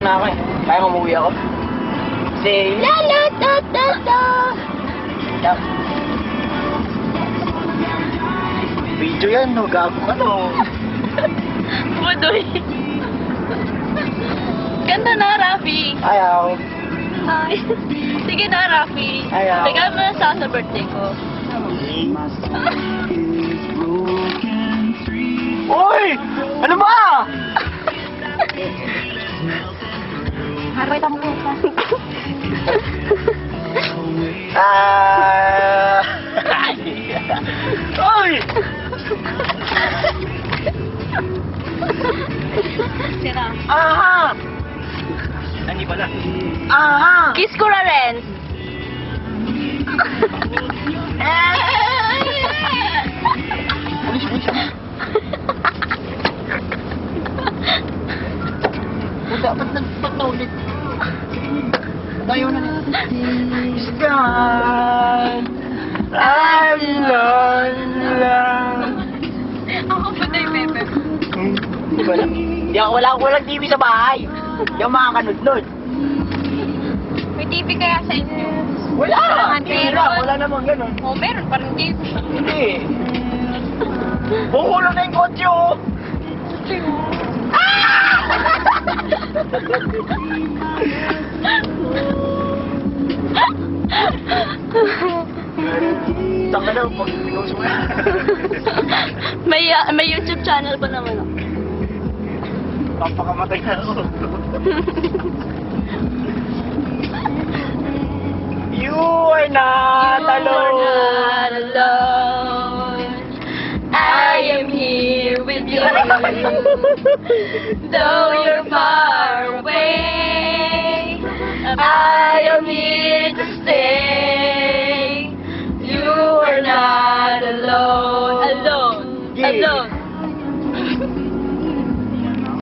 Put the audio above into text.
na ako eh. Kaya mamuwi ako. Say la la da da da. Yan. Video yan, no? Gago ka, no? Budoy. Ganda na, Rafi. Ayaw. Hi. Sige na, Rafi. Ayaw. Bigyan mo na sa birthday ko. Uy! Ano ba? Harap ang puta. Uy! Sira. Aha! Hindi pala. Aha! Kiss ko na rin. Alis, alis. Dapat nagpatulit. Tayo na nito. It's gone. I'm alone. Ako pa na yung Pepe. Di ba lang? Walang TV sa bahay. Di ako makakanod-nod. May TV kaya sa inyo? Wala! Meron. Wala namang ganun. Oh, meron. Parang TV. Hindi. Bukulong na yung kotse, oh! Taka na, pag pinost mo yan. May YouTube channel pa naman ako. Papakamatay na ako. You are not alone. You're not alone. I am here with you. Though you're far away, I am here to stay. You are not alone. Alone. Yeah. Alone.